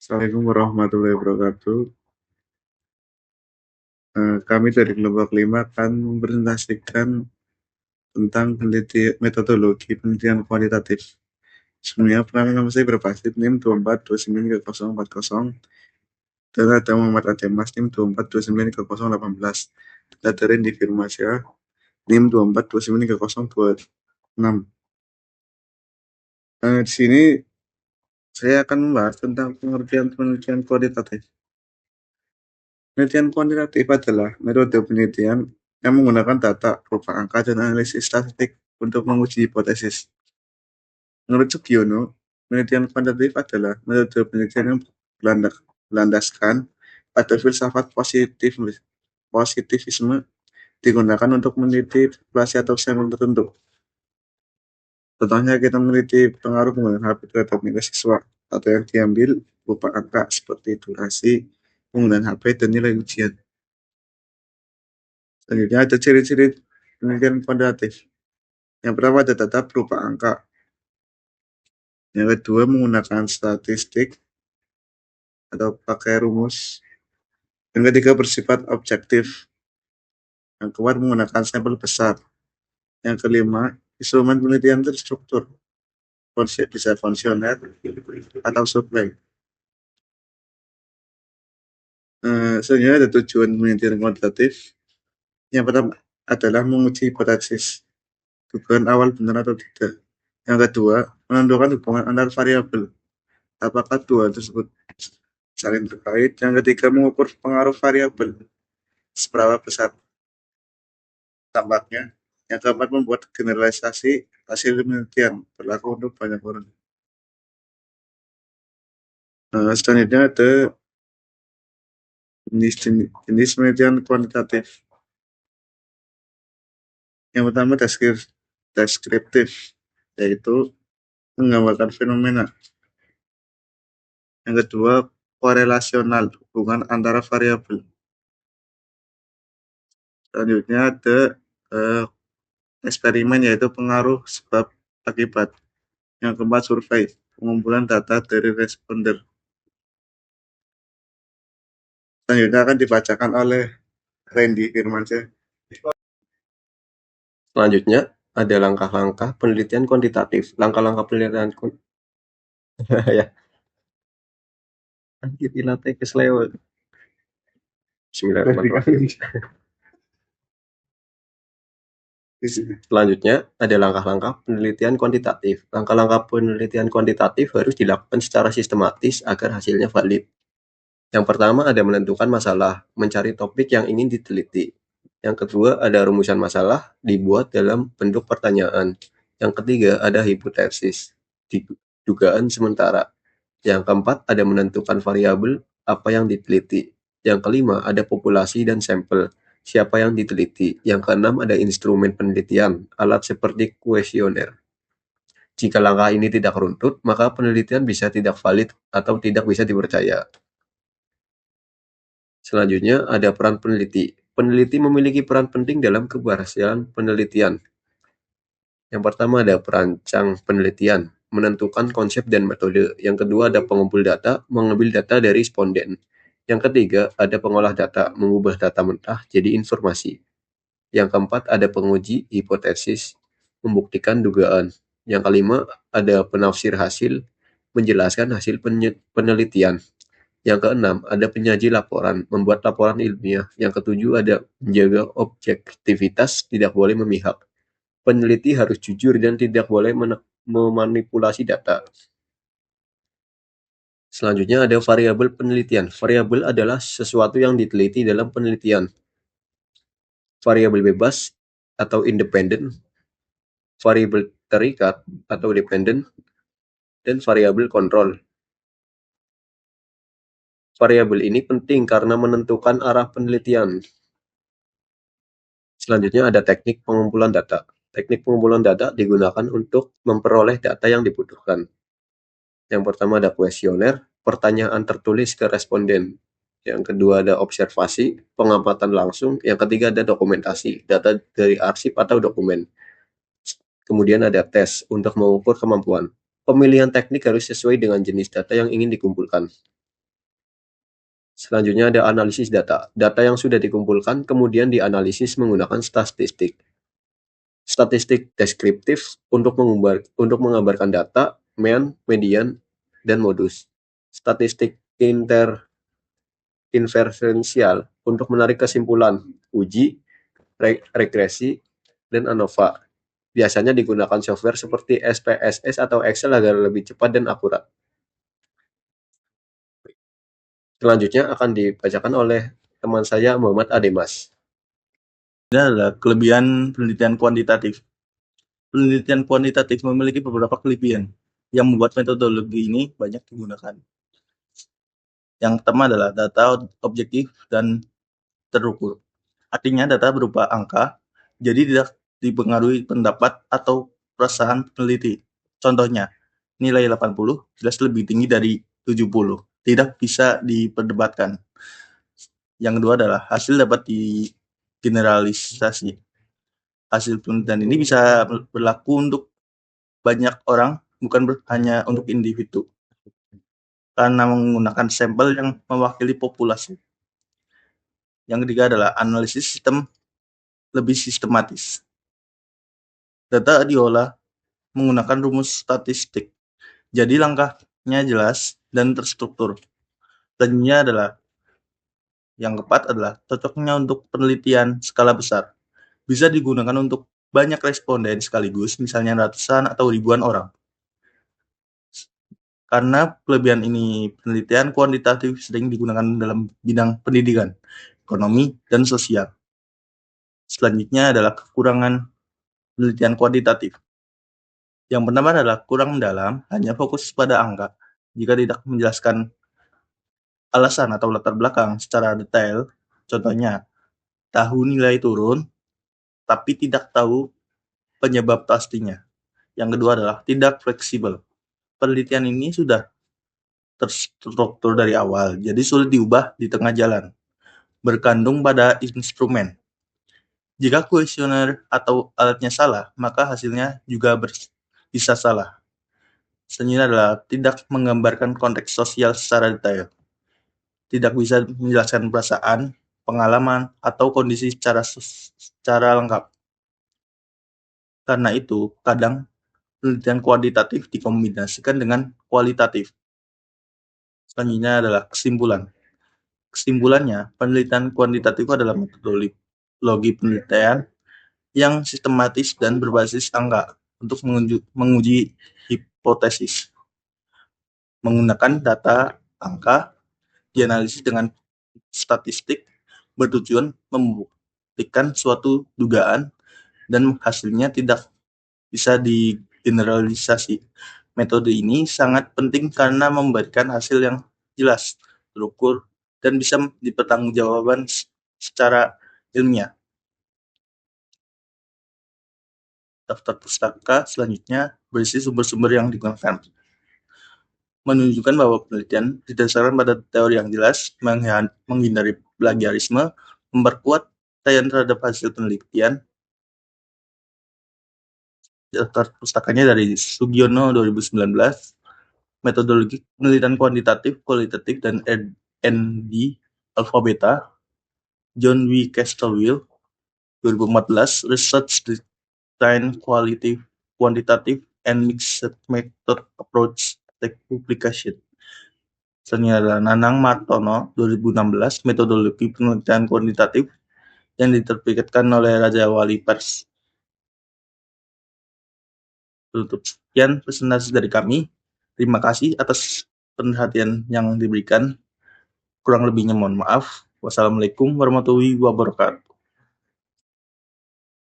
Assalamualaikum warahmatullahi wabarakatuh. Kami dari kelompok 5 akan mempresentasikan tentang metodologi penelitian kualitatif. Sebelumnya, nama saya berpasti NIM 24293040 dan ada Muhammad Ademas NIM 24293018. Data dari Firmasya NIM 24293026. Di sini saya akan membahas tentang pengertian penelitian kualitatif. Penelitian kuantitatif adalah metode penelitian yang menggunakan data berupa angka dan analisis statistik untuk menguji hipotesis. Menurut Sugiono, penelitian kuantitatif adalah metode penelitian yang berlandaskan pada filsafat positivisme digunakan untuk meneliti populasi atau sampel tertentu. Contohnya kita meneliti pengaruh penggunaan HP terhadap nilai siswa atau yang diambil berupa angka seperti durasi penggunaan HP dan nilai ujian. Selanjutnya ada ciri-ciri penelitian kuantitatif. Yang pertama ada data berupa angka. Yang kedua menggunakan statistik atau pakai rumus. Yang ketiga bersifat objektif. Yang keempat menggunakan sampel besar. Yang kelima instrumen penelitian terstruktur. Bisa konvensional atau survei. Selanjutnya ada tujuan penelitian kuantitatif. Yang pertama adalah menguji hipotesis, dugaan awal benar atau tidak. Yang kedua, menentukan hubungan antar variabel, apakah dua tersebut saling terkait. Yang ketiga, mengukur pengaruh variabel, seberapa besar dampaknya. Yang keempat, membuat generalisasi hasil penelitian berlaku untuk banyak orang. Selanjutnya ada jenis penelitian kuantitatif. Yang pertama deskriptif, yaitu menggambarkan fenomena. Yang kedua korelasional, hubungan antara variabel. Selanjutnya ada eksperimen, yaitu pengaruh sebab akibat. Yang keempat survei, pengumpulan data dari responder. Selanjutnya akan dibacakan oleh Randy Firmansyah. Selanjutnya ada langkah-langkah penelitian kuantitatif. Langkah-langkah penelitian ya. Anjir ilate keslewet. Bismillahirrahmanirrahim. Selanjutnya ada langkah-langkah penelitian kuantitatif. Langkah-langkah penelitian kuantitatif harus dilakukan secara sistematis agar hasilnya valid. Yang pertama ada menentukan masalah, mencari topik yang ingin diteliti. Yang kedua ada rumusan masalah, dibuat dalam bentuk pertanyaan. Yang ketiga ada hipotesis, dugaan sementara. Yang keempat ada menentukan variabel apa yang diteliti. Yang kelima ada populasi dan sampel, siapa yang diteliti. Yang keenam ada instrumen penelitian, alat seperti kuesioner. Jika langkah ini tidak runtut, maka penelitian bisa tidak valid atau tidak bisa dipercaya. Selanjutnya ada peran peneliti. Peneliti memiliki peran penting dalam keberhasilan penelitian. Yang pertama ada perancang penelitian, menentukan konsep dan metode. Yang kedua ada pengumpul data, mengambil data dari responden. Yang ketiga ada pengolah data, mengubah data mentah jadi informasi. Yang keempat ada penguji hipotesis, membuktikan dugaan. Yang kelima ada penafsir hasil, menjelaskan hasil penelitian. Yang keenam ada penyaji laporan, membuat laporan ilmiah. Yang ketujuh ada menjaga objektivitas, tidak boleh memihak. Peneliti harus jujur dan tidak boleh memanipulasi data. Selanjutnya ada variabel penelitian. Variabel adalah sesuatu yang diteliti dalam penelitian. Variabel bebas atau independen, variabel terikat atau dependent, dan variabel kontrol. Variabel ini penting karena menentukan arah penelitian. Selanjutnya ada teknik pengumpulan data. Teknik pengumpulan data digunakan untuk memperoleh data yang dibutuhkan. Yang pertama ada kuesioner, pertanyaan tertulis ke responden. Yang kedua ada observasi, pengamatan langsung. Yang ketiga ada dokumentasi, data dari arsip atau dokumen. Kemudian ada tes untuk mengukur kemampuan. Pemilihan teknik harus sesuai dengan jenis data yang ingin dikumpulkan. Selanjutnya ada analisis data. Data yang sudah dikumpulkan kemudian dianalisis menggunakan statistik. Statistik deskriptif untuk menggambarkan data, mean, median, dan modus. Statistik inferensial untuk menarik kesimpulan, uji, regresi, dan ANOVA. Biasanya digunakan software seperti SPSS atau Excel agar lebih cepat dan akurat. Selanjutnya akan dibacakan oleh teman saya Muhammad Ademas. Ini adalah kelebihan penelitian kuantitatif. Penelitian kuantitatif memiliki beberapa kelebihan yang membuat metodologi ini banyak digunakan. Yang pertama adalah data objektif dan terukur. Artinya data berupa angka, jadi tidak dipengaruhi pendapat atau perasaan peneliti. Contohnya, nilai 80 jelas lebih tinggi dari 70. Tidak bisa diperdebatkan. Yang kedua adalah hasil dapat digeneralisasi. Hasil penelitian ini bisa berlaku untuk banyak orang, bukan hanya untuk individu, karena menggunakan sampel yang mewakili populasi. Yang ketiga adalah analisis sistem lebih sistematis. Data diolah menggunakan rumus statistik, jadi langkahnya jelas dan terstruktur. Selanjutnya adalah yang keempat adalah cocoknya untuk penelitian skala besar. Bisa digunakan untuk banyak responden sekaligus, misalnya ratusan atau ribuan orang. Karena kelebihan ini, penelitian kuantitatif sering digunakan dalam bidang pendidikan, ekonomi, dan sosial. Selanjutnya adalah kekurangan penelitian kuantitatif. Yang pertama adalah kurang mendalam, hanya fokus pada angka. Jika tidak menjelaskan alasan atau latar belakang secara detail, contohnya tahu nilai turun, tapi tidak tahu penyebab pastinya. Yang kedua adalah tidak fleksibel. Penelitian ini sudah terstruktur dari awal, jadi sulit diubah di tengah jalan. Bergantung pada instrumen. Jika kuesioner atau alatnya salah, maka hasilnya juga bisa salah. Selanjutnya adalah tidak menggambarkan konteks sosial secara detail. Tidak bisa menjelaskan perasaan, pengalaman, atau kondisi secara lengkap. Karena itu, kadang penelitian kuantitatif dikombinasikan dengan kualitatif. Selanjutnya adalah kesimpulan. Kesimpulannya, penelitian kuantitatif adalah metodologi penelitian yang sistematis dan berbasis angka untuk menguji hipotesis. Menggunakan data angka, dianalisis dengan statistik, bertujuan membuktikan suatu dugaan dan hasilnya tidak bisa digeneralisasi. Metode ini sangat penting karena memberikan hasil yang jelas, terukur, dan bisa dipertanggungjawabkan secara ilmiah. Daftar pustaka selanjutnya berisi sumber-sumber yang digunakan. Menunjukkan bahwa penelitian didasarkan pada teori yang jelas, menghindari plagiarisme, memperkuat percayaan terhadap hasil penelitian. Daftar pustakanya dari Sugiono 2019, metodologi penelitian kuantitatif, kualitatif, dan N.D. Alphabeta, John W. Castelwill 2014, Research Design Quantitative and Mixed Method Approach Publication. Selanjutnya adalah Nanang Martono 2016, metodologi penelitian kuantitatif yang diterbitkan oleh Raja Wali Pers. Tutup. Sekian presentasi dari kami. Terima kasih atas perhatian yang diberikan. Kurang lebihnya mohon maaf. Wassalamualaikum warahmatullahi wabarakatuh.